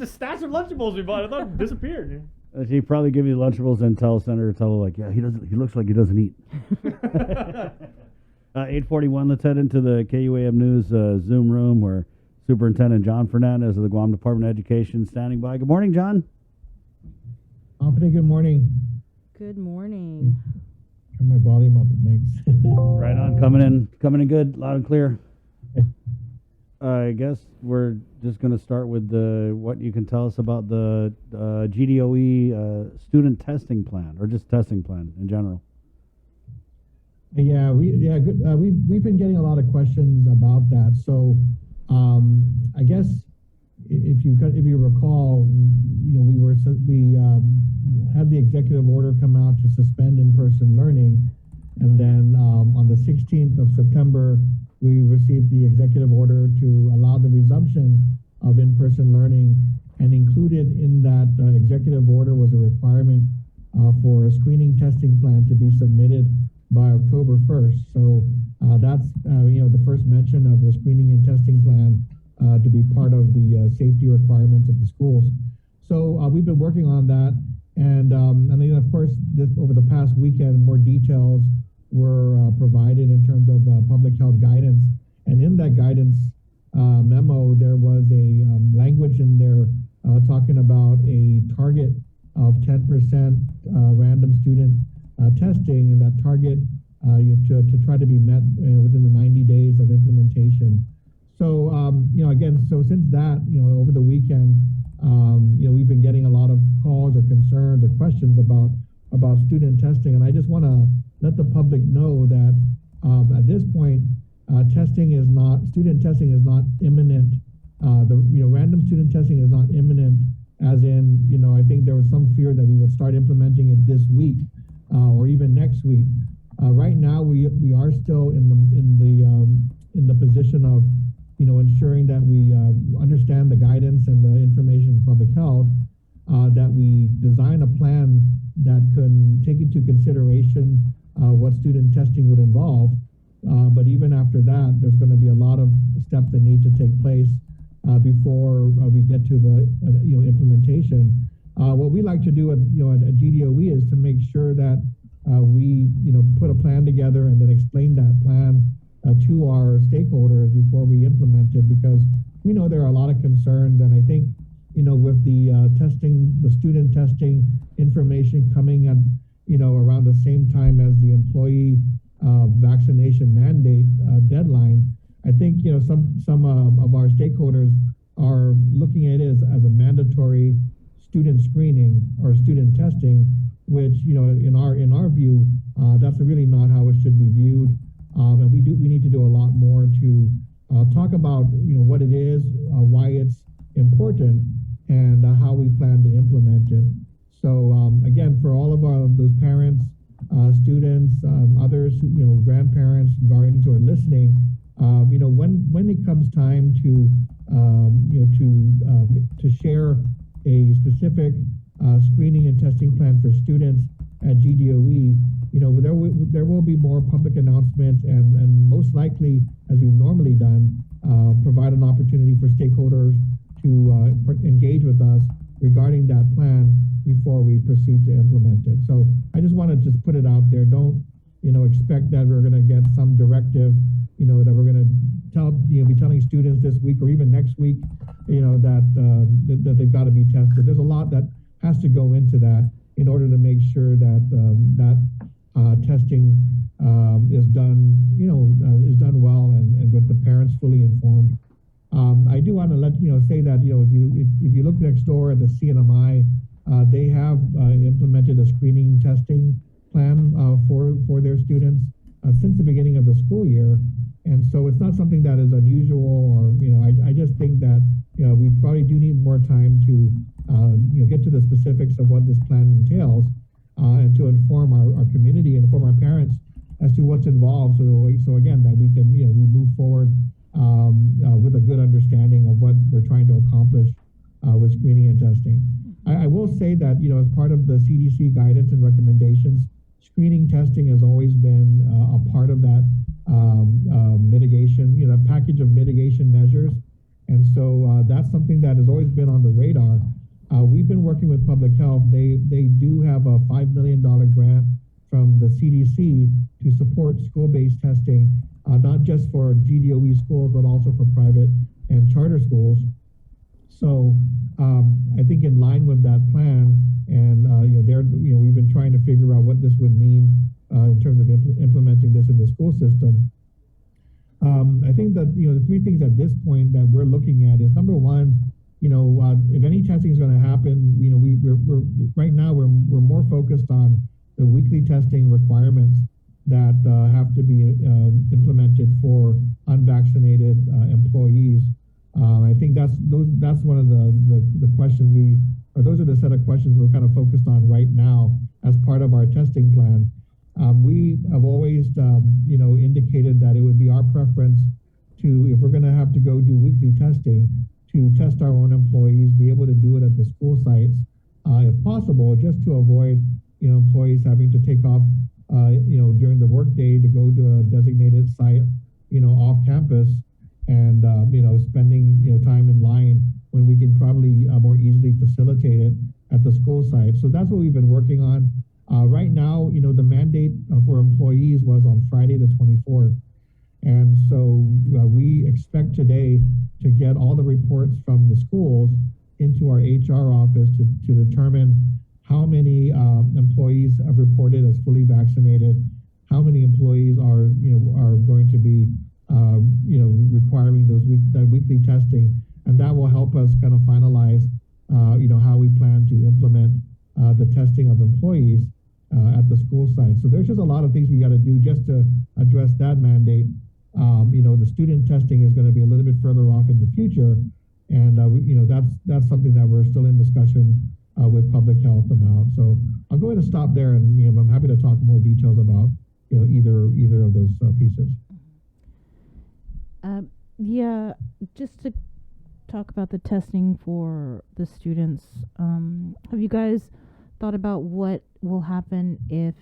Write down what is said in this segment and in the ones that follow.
The stash of Lunchables we bought, I thought it disappeared. He'd probably give you Lunchables and tell Senator Tuttle, like, yeah, he looks like he doesn't eat. 8:41, let's head into the KUAM News Zoom room where Superintendent Jon Fernandez of the Guam Department of Education standing by. Good morning, John. Good morning. Good morning. Turn my volume up, thanks. Right on, coming in good, loud and clear. I guess we're just going to start with what you can tell us about the GDOE student testing plan, or just testing plan in general. Yeah, good. We've been getting a lot of questions about that. So, I guess if you recall, we had the executive order come out to suspend in-person learning, and then on the 16th of September, we received the executive order to allow the resumption of in-person learning, and included in that executive order was a requirement for a screening testing plan to be submitted by October 1st. So that's the first mention of the screening and testing plan to be part of the safety requirements of the schools. So we've been working on that, and then of course over the past weekend more details were provided in terms of public health guidance, and in that guidance memo there was a language in there talking about a target of 10% random student testing, and that target to try to be met within the 90 days of implementation. So again, so since that, over the weekend, we've been getting a lot of calls or concerns or questions about student testing, and I just want to let the public know that at this point, student testing is not imminent. Random student testing is not imminent, as in, I think there was some fear that we would start implementing it this week or even next week. Right now, we are still in the position of ensuring that we understand the guidance and the information from public health, that we design a plan that can take into consideration what student testing would involve. But even after that, there's going to be a lot of steps that need to take place before we get to the implementation. What we like to do at GDOE is to make sure that we put a plan together and then explain that plan to our stakeholders before we implement it, because we know there are a lot of concerns, and I think with the student testing information coming at around the same time as the employee vaccination mandate deadline, I think some of our stakeholders are looking at it as a mandatory student screening or student testing, which in our view that's really not how it should be viewed, and we need to do a lot more to talk about what it is, why it's important, and how we plan to implement it. So again, for all of those parents, students, others, grandparents, guardians who are listening, when it comes time to share a specific screening and testing plan for students at GDOE, there will be more public announcements, and most likely, as we've normally done, provide an opportunity for stakeholders to engage with us regarding that plan before we proceed to implement it. So I just want to put it out there. Don't expect that we're going to get some directive, that we're going to be telling students this week or even next week, that they've got to be tested. There's a lot that has to go into that in order to make sure that testing is done well and with the parents fully informed. I do want to say that if you look next door at the CNMI, they have implemented a screening testing plan for their students since the beginning of the school year, and so it's not something that is unusual, or I just think that we probably do need more time to get to the specifics of what this plan entails, and to inform our community and inform our parents as to what's involved, so again that we can we move forward with a good understanding of what we're trying to accomplish with screening and testing. I will say that as part of the CDC guidance and recommendations, screening testing has always been a part of that mitigation, package of mitigation measures, And so that's something that has always been on the radar. We've been working with public health. They do have a $5 million grant from the CDC to support school-based testing, not just for GDOE schools, but also for private and charter schools. So I think in line with that plan, and we've been trying to figure out what this would mean in terms of implementing this in the school system. I think that the three things at this point that we're looking at is, number one, if any testing is going to happen, we're right now we're more focused on the weekly testing requirements that have to be implemented for unvaccinated employees. I think that's one of the questions those are the set of questions we're kind of focused on right now as part of our testing plan. We have always, indicated that it would be our preference to, if we're going to have to go do weekly testing, to test our own employees, be able to do it at the school sites, if possible, just to avoid, employees having to take off, during the workday to go to a designated site, off campus, and spending time in line when we can probably more easily facilitate it at the school site. So that's what we've been working on. Right now, the mandate for employees was on Friday the 24th. And so we expect today to get all the reports from the schools into our HR office to determine how many employees have reported as fully vaccinated, how many employees are going to be requiring that weekly testing, and that will help us kind of finalize how we plan to implement the testing of employees at the school site. So there's just a lot of things we got to do just to address that mandate. The student testing is going to be a little bit further off in the future, and that's something that we're still in discussion with public health about. So I'll go ahead and stop there, and I'm happy to talk more details about either of those pieces. Yeah, just to talk about the testing for the students. Have you guys thought about what will happen if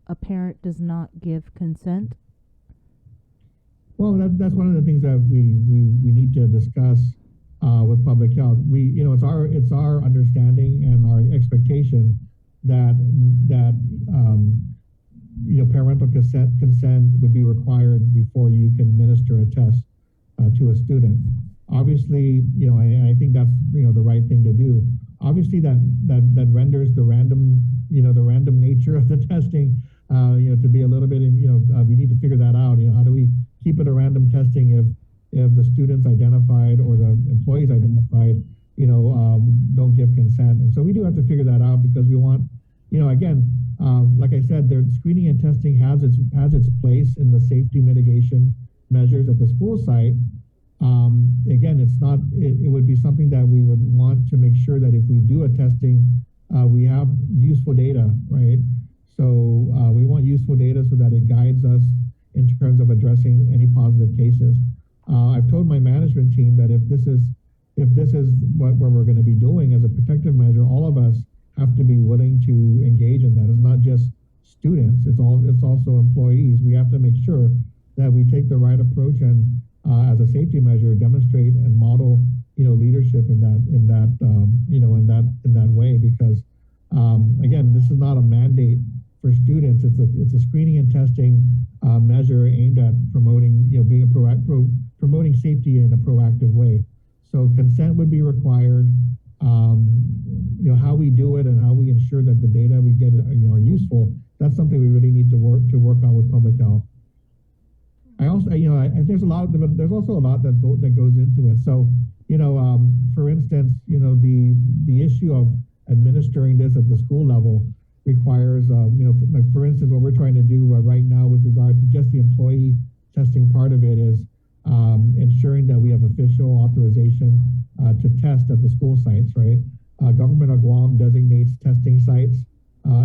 a parent does not give consent? Well, that's one of the things that we need to discuss with public health. It's our understanding and our expectation that parental consent would be required before you can administer a test to a student. Obviously, I think that's the right thing to do. Obviously, that renders the random nature of the testing to be a little bit we need to figure that out. How do we keep it a random testing if the students identified or the employees identified don't give consent? And so we do have to figure that out, because we want like I said, the screening and testing has its place in the safety mitigation measures at the school site. Again, it would be something that we would want to make sure that if we do a testing, we have useful data, right? So we want useful data so that it guides us in terms of addressing any positive cases. I've told my management team that if this is what we're going to be doing as a protective measure, all of us have to be willing to engage in that. It's not just students; it's also employees. We have to make sure that we take the right approach and, as a safety measure, demonstrate and model, leadership in that way. Because again, this is not a mandate for students. It's a screening and testing measure aimed at promoting, promoting safety in a proactive way. So consent would be required. How we do it and how we ensure that the data we get are useful. That's something we really need to work on with public health. I also, there's also a lot that goes into it. So, for instance, the issue of administering this at the school level requires, like for instance, what we're trying to do right now with regard to just the employee testing part of it is ensuring that we have official authorization to test at the school sites, right? Government of Guam designates testing sites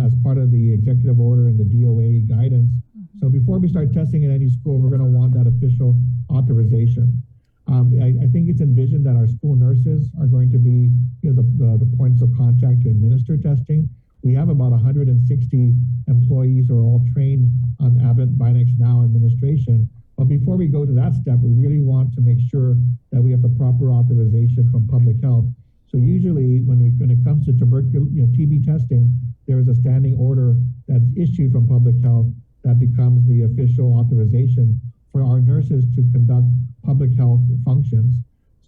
as part of the executive order and the DOE guidance. So before we start testing at any school, we're going to want that official authorization. I think it's envisioned that our school nurses are going to be the points of contact to administer testing. We have about 160 employees who are all trained on Abbott Binex Now administration. But before we go to that step, we really want to make sure that we have the proper authorization from public health. So usually when it comes to TB testing, there is a standing order that's issued from public health that becomes the official authorization for our nurses to conduct public health functions.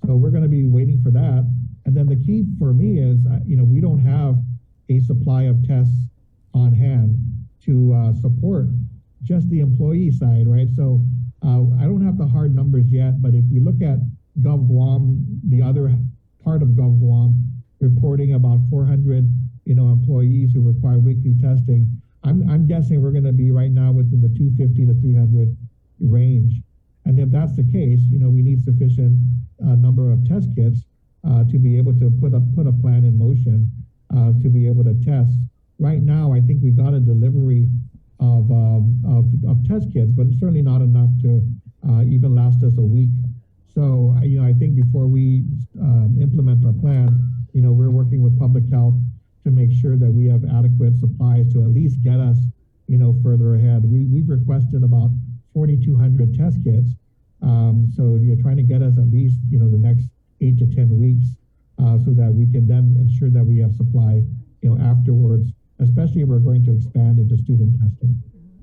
So we're going to be waiting for that. And then the key for me is, we don't have a supply of tests on hand to support just the employee side, right? So I don't have the hard numbers yet, but if we look at GovGuam, the other part of GovGuam, reporting about 400, employees who require weekly testing, I'm guessing we're going to be right now within the 250 to 300 range. And if that's the case, we need sufficient number of test kits to be able to put a plan in motion to be able to test. Right now, I think we got a delivery of test kits, but it's certainly not enough to even last us a week. So, I think before we implement our plan, we're working with public health to make sure that we have adequate supplies to at least get us, further ahead. We've requested about 4,200 test kits. So you're trying to get us at least, the next 8 to 10 weeks, so that we can then ensure that we have supply, afterwards, especially if we're going to expand into student testing.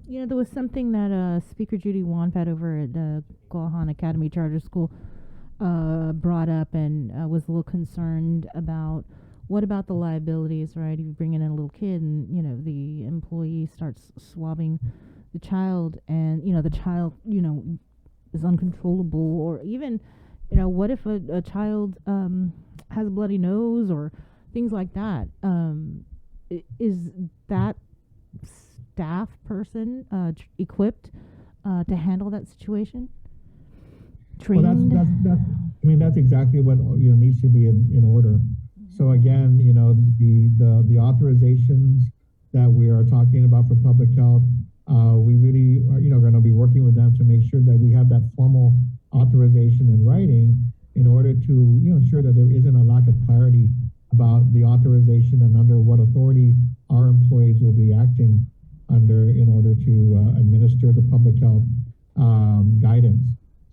There was something that Speaker Judy Wanfat over at Guahan Academy Charter School brought up and was a little concerned about. What about the liabilities, right? If you bring in a little kid and, the employee starts swabbing the child and, the child, is uncontrollable, or even, what if a child has a bloody nose or things like that? Is that staff person equipped to handle that situation? Trained? Well, that's exactly what needs to be in order. So again, the authorizations that we are talking about for public health, we really are, going to be working with them to make sure that we have that formal authorization in writing in order to ensure that there isn't a lack of clarity about the authorization and under what authority our employees will be acting under in order to administer the public health guidance.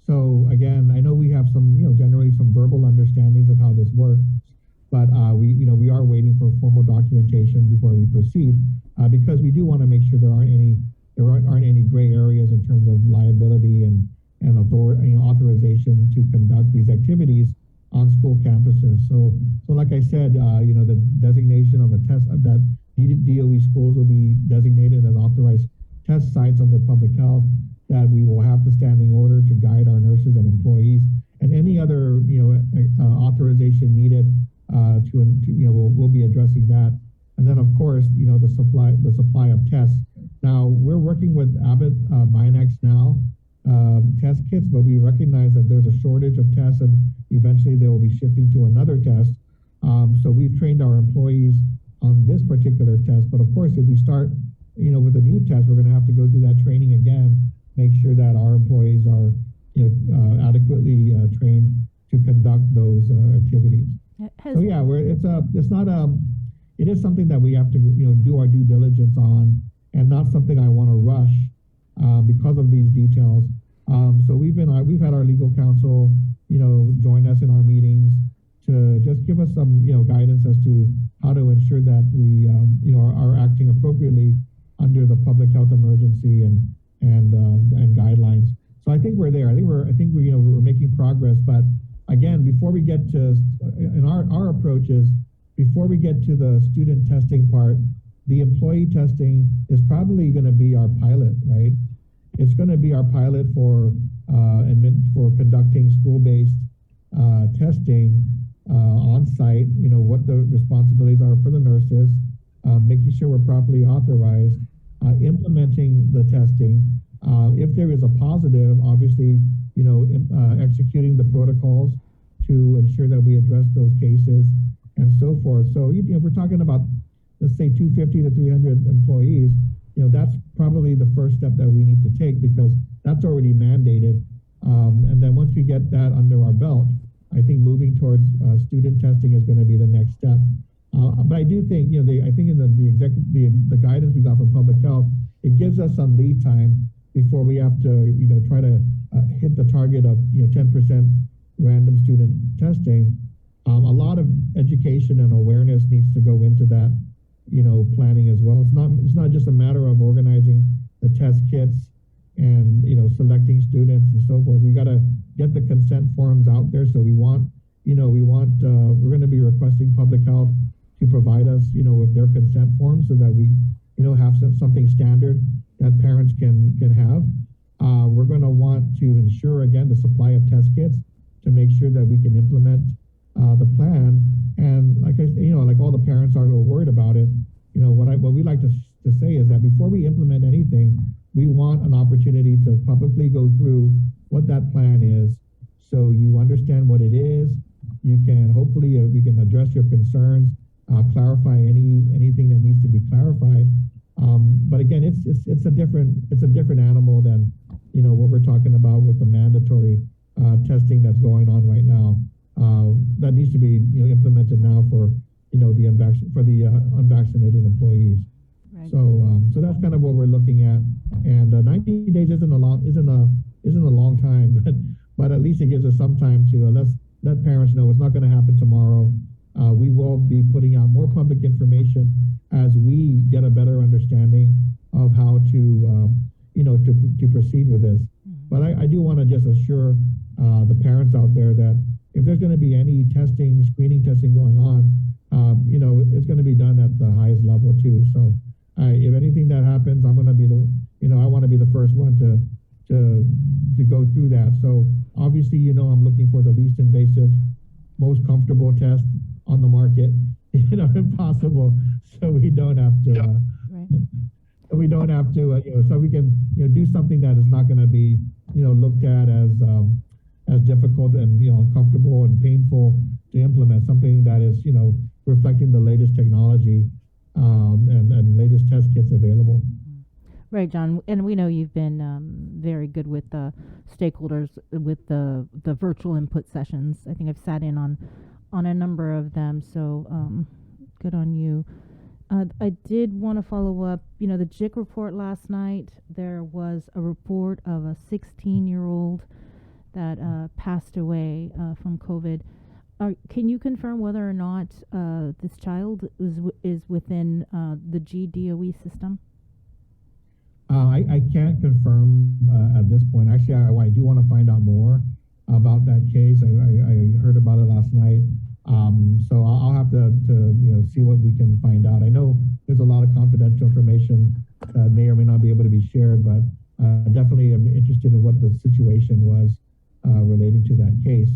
So again, I know we have some, generally some verbal understandings of how this works. But we are waiting for formal documentation before we proceed, because we do want to make sure there aren't any gray areas in terms of liability and authorization to conduct these activities on school campuses. So like I said, the designation of a test that GDOE schools will be designated as authorized test sites under public health. That we will have the standing order to guide our nurses and employees, and any other authorization needed. We'll be addressing that, and then of course the supply of tests. Now we're working with Abbott Binax now test kits, but we recognize that there's a shortage of tests, and eventually they will be shifting to another test. So we've trained our employees on this particular test, but of course if we start with a new test, we're going to have to go through that training again, make sure that our employees are adequately trained to conduct those activities. So yeah, it is something that we have to do our due diligence on, and not something I want to rush because of these details. So we've had our legal counsel join us in our meetings to just give us some guidance as to how to ensure that we are acting appropriately under the public health emergency and guidelines. So I think we're there. I think we're making progress, but again, before we get to, and our approach is, before we get to the student testing part, the employee testing is probably going to be our pilot, right? It's going to be our pilot for conducting school-based testing on site. What the responsibilities are for the nurses, making sure we're properly authorized, implementing the testing. If there is a positive, obviously, executing the protocols to ensure that we address those cases and so forth. So, if we're talking about, let's say 250 to 300 employees, that's probably the first step that we need to take, because that's already mandated. And then once we get that under our belt, I think moving towards student testing is going to be the next step. But I do think, I think in the guidance we got from public health, it gives us some lead time before we have to, try to hit the target of 10% random student testing, a lot of education and awareness needs to go into that, planning as well. It's not just a matter of organizing the test kits and selecting students and so forth. We got to get the consent forms out there. So we're going to be requesting public health to provide us, with their consent forms so that we, have something standard that parents can have. We're going to want to ensure, again, the supply of test kits to make sure that we can implement the plan. And like like all the parents are worried about it, what we like to say is that before we implement anything, we want an opportunity to publicly go through what that plan is, so you understand what it is. You can hopefully we can address your concerns, clarify anything that needs to be clarified. But again, it's a different animal than what we're talking about with the mandatory testing that's going on right now. That needs to be implemented now for the unvaccinated employees. Right. So that's kind of what we're looking at. And 90 days isn't a long time, but at least it gives us some time to let parents know it's not going to happen tomorrow. We will be putting out more public information as we get a better understanding of how to proceed with this. But I do want to just assure the parents out there that if there's going to be any screening testing going on, it's going to be done at the highest level too. So if anything that happens, I'm going to be I want to be the first one to go through that. So obviously, I'm looking for the least invasive, most comfortable test on the market, if possible, so we don't have to, so we can, do something that is not going to be, looked at as difficult and, uncomfortable and painful to implement, something that is, reflecting the latest technology, and latest test kits available. Right, John, and we know you've been very good with the stakeholders with the virtual input sessions. I think I've sat in on a number of them, so good on you. I did want to follow up, the JIC report last night. There was a report of a 16-year-old that passed away from COVID. Can you confirm whether or not this child is within the GDOE system? I can't confirm at this point. Actually, I do want to find out more about that case. I heard about it last night. So I'll have to see what we can find out. I know there's a lot of confidential information that may or may not be able to be shared, but definitely am interested in what the situation was relating to that case.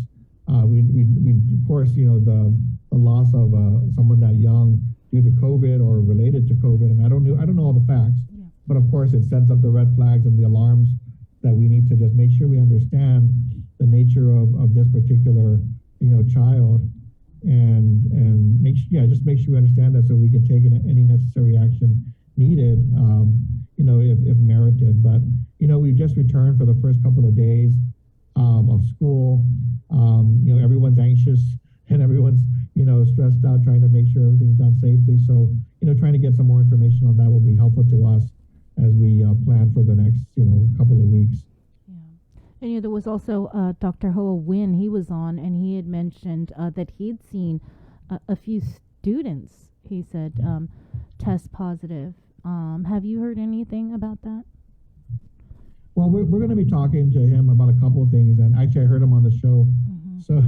We of course, the loss of someone that young due to COVID or related to COVID. I mean, I don't know all the facts, but of course it sets up the red flags and the alarms that we need to just make sure we understand the nature of this particular, child, and make sure we understand that so we can take any necessary action needed, if merited. But we've just returned for the first couple of days of school. Everyone's anxious and everyone's stressed out, trying to make sure everything's done safely. So trying to get some more information on that will be helpful to us as we plan for the next couple of weeks. Yeah, and there was also Dr. Hoa Win. He was on, and he had mentioned that he'd seen a few students. He said test positive. Have you heard anything about that? Well, we're going to be talking to him about a couple of things, and actually I heard him on the show. Mm-hmm. So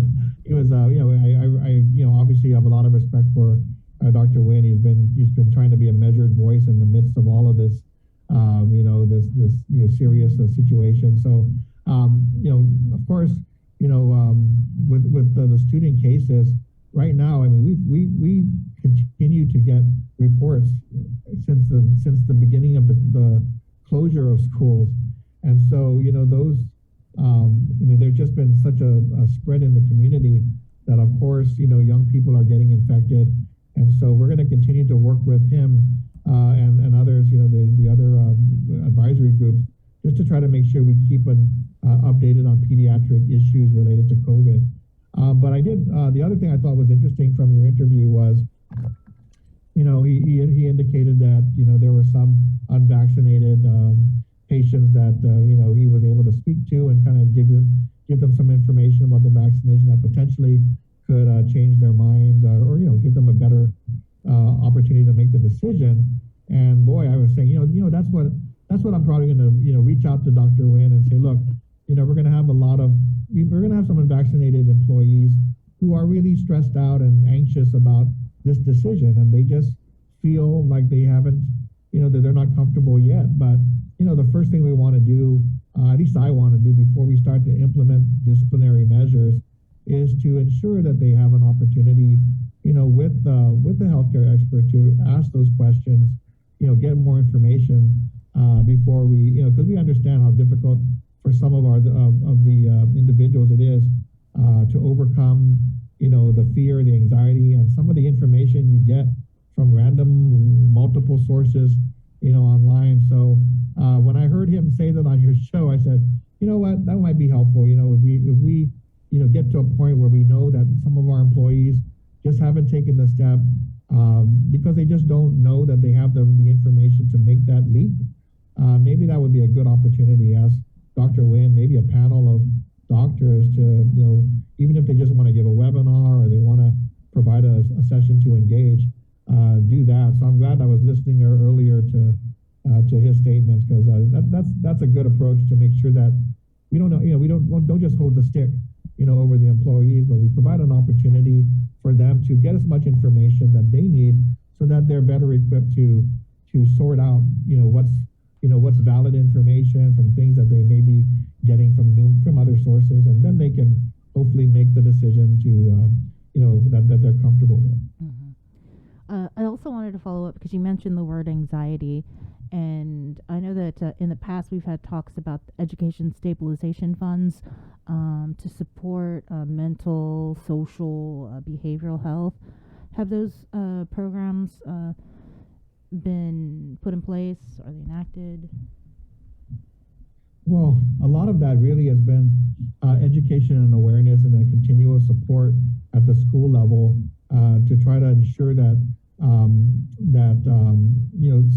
it was, I obviously have a lot of respect for Dr. Wynn. He's been trying to be a measured voice in the midst of all of this, this serious situation. So, of course, with the student cases right now, I mean, we continue to get reports since the beginning of the closure of schools. And so, those, there's just been such a spread in the community that, of course, young people are getting infected. And so we're going to continue to work with him and others, the other advisory groups, just to try to make sure we keep updated on pediatric issues related to COVID. But I did, the other thing I thought was interesting from your interview was, he indicated that, there were some unvaccinated patients that he was able to speak to and kind of give them some information about the vaccination that potentially could change their minds or give them a better opportunity to make the decision. And boy, I was saying, that's what I'm probably going to reach out to Dr. Nguyen and say, look, we're going to have some unvaccinated employees who are really stressed out and anxious about this decision, and they just feel like they haven't, that they're not comfortable yet. But the first thing we want to do, at least I want to do before we start to implement disciplinary measures, is to ensure that they have an opportunity, with the healthcare expert to ask those questions, get more information before we, because we understand how difficult for some of the individuals it is to overcome, the fear, the anxiety, and some of the information you get from random multiple sources, online. So when I heard him say that on your show, I said, you know what, that might be helpful. If we get to a point where we know that some of our employees just haven't taken the step because they just don't know that they have the information to make that leap. Maybe that would be a good opportunity, as Dr. Nguyen, maybe a panel of doctors to, even if they just want to give a webinar or they want to provide a session to engage, do that. So I'm glad I was listening earlier to his statements, because that's a good approach to make sure that we don't just hold the stick, over the employees, but we provide an opportunity for them to get as much information that they need so that they're better equipped to sort out, what's valid information from things that they may be getting from other sources, and then they can hopefully make the decision to, that they're comfortable with. Mm-hmm. I also wanted to follow up because you mentioned the word anxiety, and I know that in the past we've had talks about education stabilization funds to support mental, social, behavioral health. Have those programs been put in place? Are they enacted? Well, a lot of that really has been education and awareness, and then continual support at the school level to try to ensure that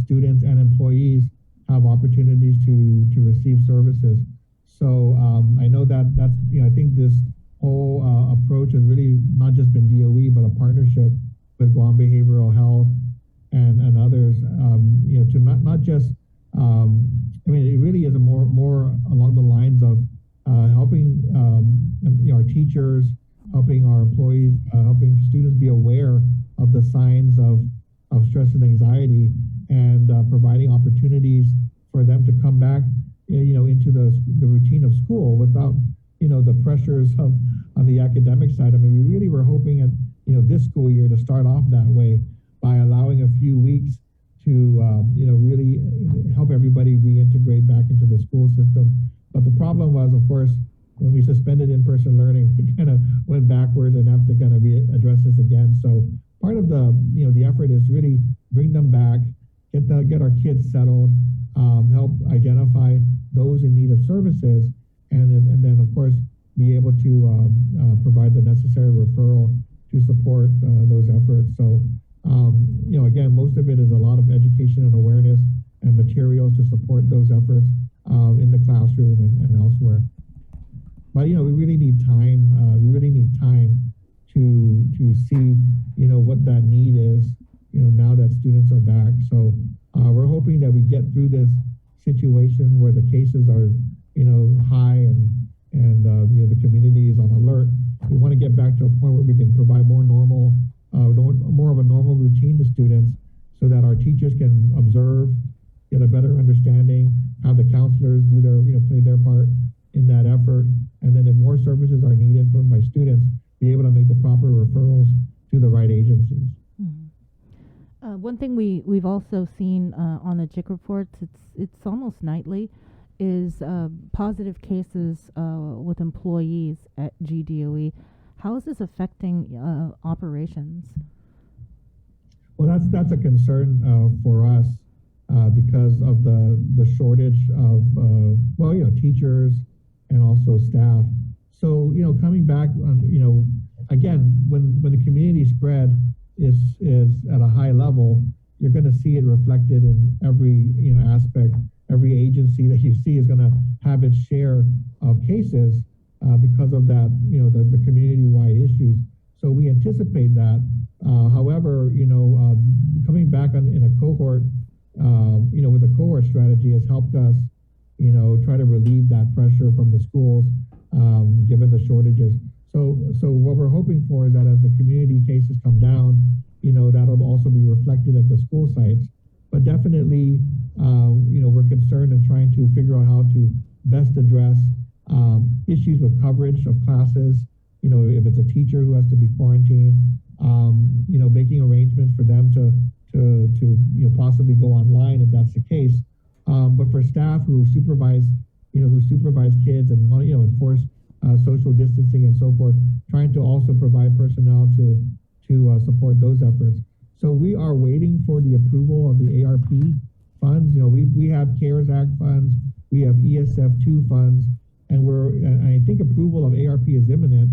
students and employees have opportunities to receive services. So I know that's I think this whole approach has really not just been DOE, but a partnership with Guam Behavioral Health and others. To not just it really is a more along the lines of helping our teachers, helping our employees, helping students be aware of the signs of stress and anxiety, and providing opportunities for them to come back, into the routine of school without, the pressures on the academic side. I mean, we really were hoping at, this school year to start off that way by allowing a few weeks to, really help everybody reintegrate back into the school system. But the problem was, of course, when we suspended in-person learning, we kind of went backwards and have to kind of address this again. So part of the, the effort is really bring them back, get our kids settled, help identify those in need of services, and then of course be able to provide the necessary referral to support those efforts. So again, most of it is a lot of education and awareness and materials to support those efforts in the classroom and elsewhere. But we really need time. We really need time to see what that need is. Now that students are back. So we're hoping that we get through this situation where the cases are high and the community is on alert. We want to get back to a point where we can provide more of a normal routine to students, so that our teachers can observe, get a better understanding, have the counselors do their play their part in that effort, and then if more services are needed from my students, be able to make the proper referrals to the right agencies. Mm-hmm. One thing we've also seen on the JIC reports, it's almost nightly, is positive cases with employees at GDOE. How is this affecting operations? Well, that's a concern for us because of the shortage of teachers and also staff. So coming back, again, when the community spread is at a high level, you're going to see it reflected in every aspect every agency that you see is going to have its share of cases because of that, the community-wide issues. So we anticipate that. However, coming back in a cohort, with a cohort strategy has helped us, try to relieve that pressure from the schools, given the shortages. So what we're hoping for is that as the community cases come down, that'll also be reflected at the school sites. But definitely, we're concerned and trying to figure out how to best address issues with coverage of classes. If it's a teacher who has to be quarantined, making arrangements for them to possibly go online if that's the case. But for staff who supervise kids and enforce social distancing and so forth, trying to also provide personnel to support those efforts. So we are waiting for the approval of the ARP funds. We have CARES Act funds, we have ESF2 funds, and I think approval of ARP is imminent,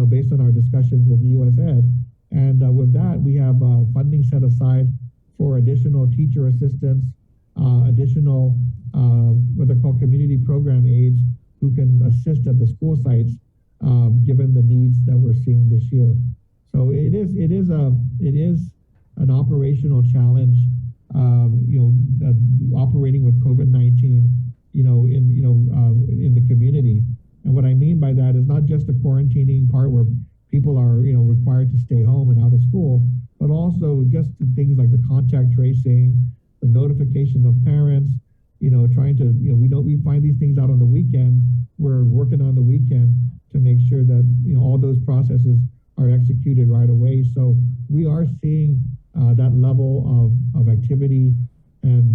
based on our discussions with USAID. And with that, we have funding set aside for additional teacher assistants, additional what they're called community program aides who can assist at the school sites, given the needs that we're seeing this year. So it is an operational challenge, operating with COVID-19, in the community. And what I mean by that is not just the quarantining part where people are, required to stay home and out of school, but also just things like the contact tracing, the notification of parents, trying to, we find these things out on the weekend. We're working on the weekend to make sure that, all those processes are executed right away. So we are seeing that level of activity and,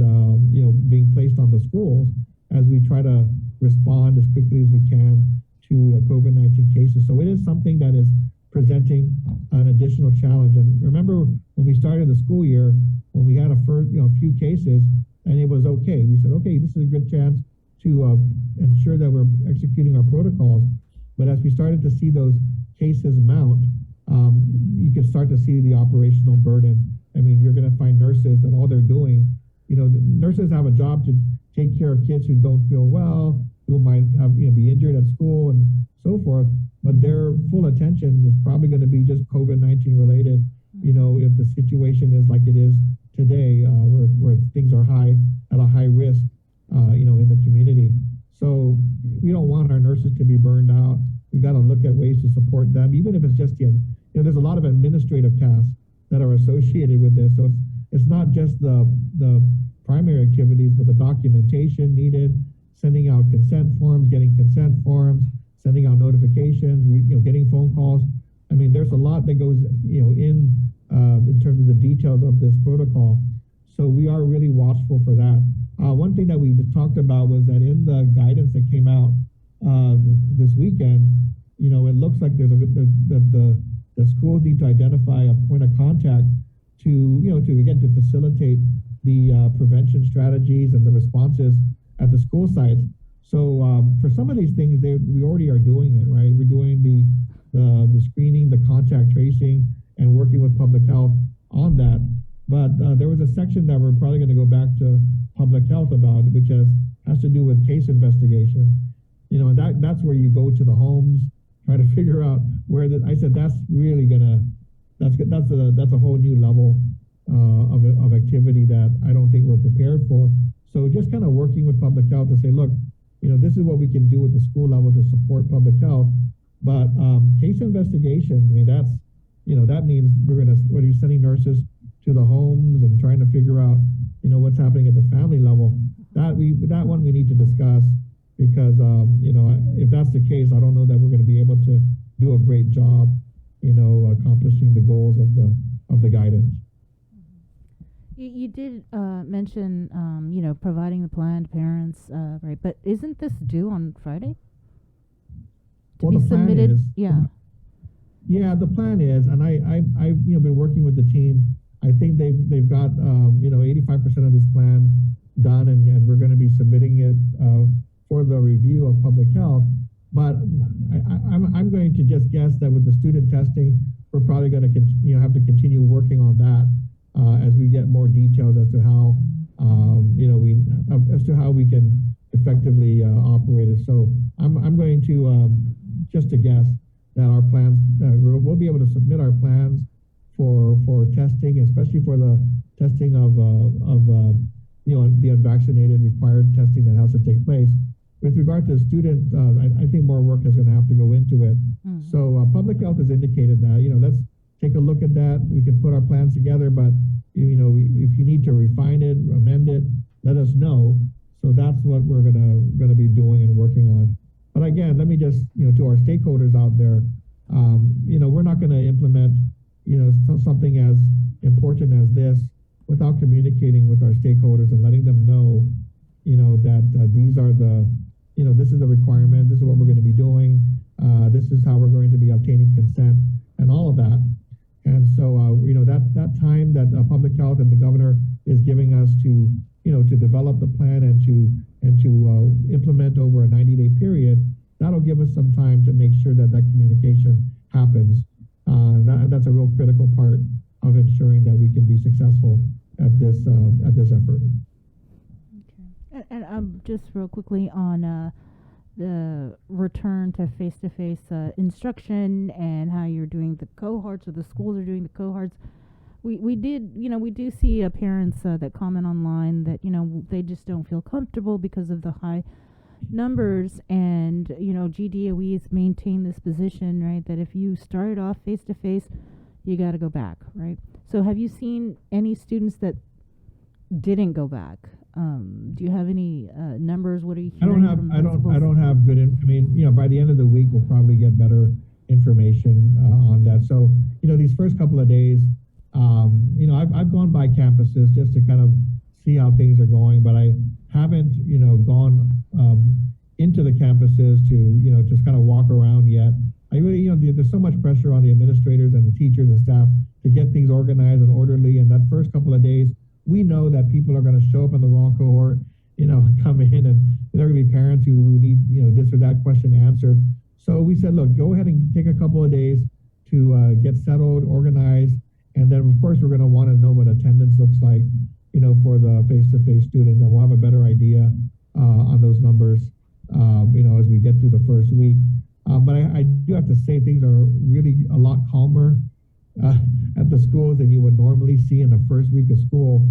being placed on the schools as we try to respond as quickly as we can to COVID-19 cases. So it is something that is presenting an additional challenge. And remember when we started the school year, when we had a few cases and it was okay, we said, okay, this is a good chance to ensure that we're executing our protocols. But as we started to see those cases mount, you can start to see the operational burden. I mean, you're going to find nurses that all they're doing, nurses have a job to take care of kids who don't feel well, who might have, be injured at school and so forth, but their full attention is probably going to be just COVID-19 related, if the situation is like it is today, where things are at a high risk, in the community. So we don't want our nurses to be burned out. We've got to look at ways to support them, even if it's just there's a lot of administrative tasks that are associated with this. So it's not just the primary activities, but the documentation needed, sending out consent forms, getting consent forms, sending out notifications, getting phone calls. I mean, there's a lot that goes, in terms of the details of this protocol. So we are really watchful for that. One thing that we talked about was that in the guidance that came out this weekend, it looks like the schools need to identify a point of contact to facilitate the prevention strategies and the responses at the school sites. So for some of these things, we already are doing it, right? We're doing the screening, the contact tracing, and working with public health on that. But there was a section that we're probably going to go back to public health about, which has to do with case investigation. And that's where you go to the homes, try to figure out I said that's really that's a whole new level of activity that I don't think we're prepared for. So just kind of working with public health to say, look, this is what we can do at the school level to support public health. But case investigation, I mean, that means we're sending nurses to the homes and trying to figure out, what's happening at the family level. That one we need to discuss, because if that's the case, I don't know that we're going to be able to do a great job, accomplishing the goals of the guidance. You did mention, providing the plan to parents, right? But isn't this due on Friday? To be submitted? Yeah, the plan is, and I've been working with the team. I think they've got 85% of this plan done, and we're going to be submitting it for the review of public health. But I'm going to just guess that with the student testing, we're probably going to have to continue working on that as we get more details as to how we be able to submit our plans for testing, especially for the testing of the unvaccinated required testing that has to take place. With regard to the student, I think more work is going to have to go into it. So public health has indicated that, let's take a look at that. We can put our plans together, but if you need to refine it, amend it, let us know. So that's what we're gonna be doing and working on. But again, let me just, to our stakeholders out there, we're not going to implement, something as important as this without communicating with our stakeholders and letting them know, that these are this is the requirement, this is what we're going to be doing, this is how we're going to be obtaining consent and all of that. And so, that time that public health and the governor is giving us to, to develop the plan and to implement over a 90-day period, that'll give us some time to make sure that communication happens. That's a real critical part of ensuring that we can be successful at this effort. Okay. And just real quickly on the return to face-to-face instruction and how you're doing the cohorts, or the schools are doing the cohorts. We do see parents that comment online that, they just don't feel comfortable because of the high numbers, and, GDOE has maintained this position, right, that if you started off face-to-face, you got to go back, right? So have you seen any students that didn't go back? Do you have any numbers? What are you hearing from principals? I don't have good, by the end of the week, we'll probably get better information on that. So, these first couple of days, I've gone by campuses just to kind of see how things are going, but I haven't, gone into the campuses to, just kind of walk around yet. I really, there's so much pressure on the administrators and the teachers and staff to get things organized and orderly. And that first couple of days, we know that people are going to show up in the wrong cohort, come in, and there are going to be parents who need, this or that question answered. So we said, look, go ahead and take a couple of days to get settled, organized. And then, of course, we're going to want to know what attendance looks like, for the face-to-face students, and we'll have a better idea on those numbers, as we get through the first week. But I do have to say things are really a lot calmer at the schools than you would normally see in the first week of school.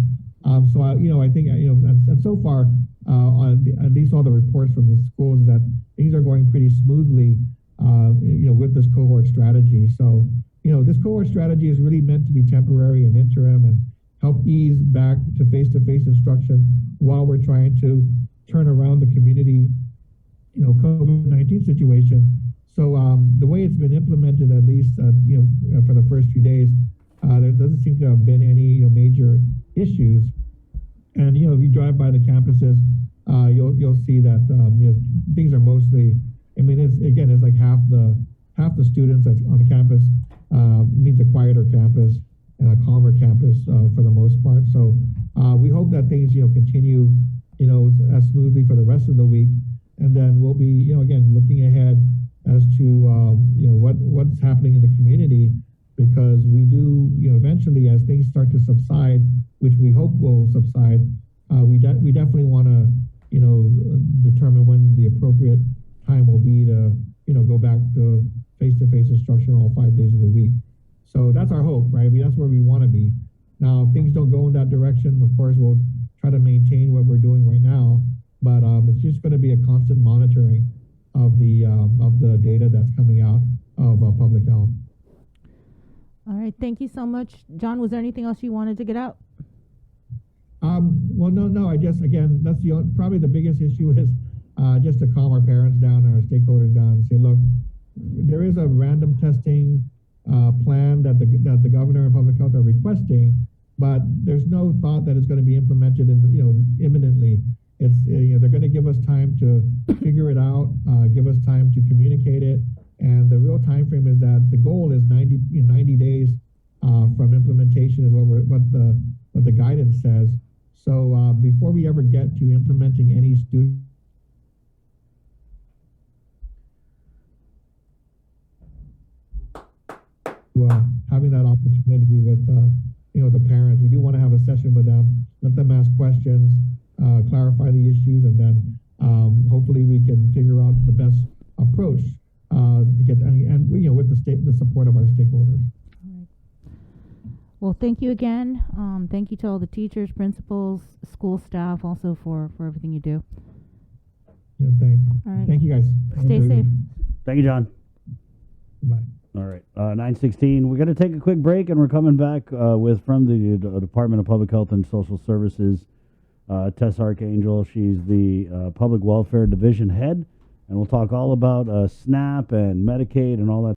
So I think, and so far, at least all the reports from the schools, that things are going pretty smoothly, with this cohort strategy. So, this cohort strategy is really meant to be temporary and interim and help ease back to face-to-face instruction while we're trying to turn around the community, COVID-19 situation. So the way it's been implemented, at least, for the first few days, there doesn't seem to have been any major issues. And, if you drive by the campuses, you'll see that, things are mostly, it's like half the students that's on the campus means a quieter campus and a calmer campus for the most part. So we hope that things, continue, as smoothly for the rest of the week. And then we'll be, again, looking ahead as to, what's happening in the community, because we do, eventually, as things start to subside, which we hope will subside, we definitely want to, determine when the appropriate time will be to, go back to face-to-face instruction all 5 days of the week. So that's our hope, right? That's where we want to be. Now, if things don't go in that direction, of course, we'll try to maintain what we're doing right now. But it's just going to be a constant monitoring of the data that's coming out of public health. All right, thank you so much, John. Was there anything else you wanted to get out? Well, no. I just, again, that's probably the biggest issue is just to calm our parents down and our stakeholders down and say, look, there is a random testing plan that the governor and public health are requesting, but there's no thought that it's going to be implemented imminently. It's they're going to give us time to figure it out, give us time to communicate it, and the real time frame is that the goal is 90 days from implementation is what the guidance says. So before we ever get to implementing any student having that opportunity with the parents, we do want to have a session with them, let them ask questions, clarify the issues, and then hopefully we can figure out the best approach to get, and with the support of our stakeholders. Well, thank you again. Thank you to all the teachers, principals, school staff, also for everything you do. Yeah, thanks. All right. Thank you, guys. Stay safe. Thank you, John. Bye. All right, 9:16. We're going to take a quick break, and we're coming back with from the Department of Public Health and Social Services, Tess Archangel. She's the Public Welfare Division Head, and we'll talk all about SNAP and Medicaid and all that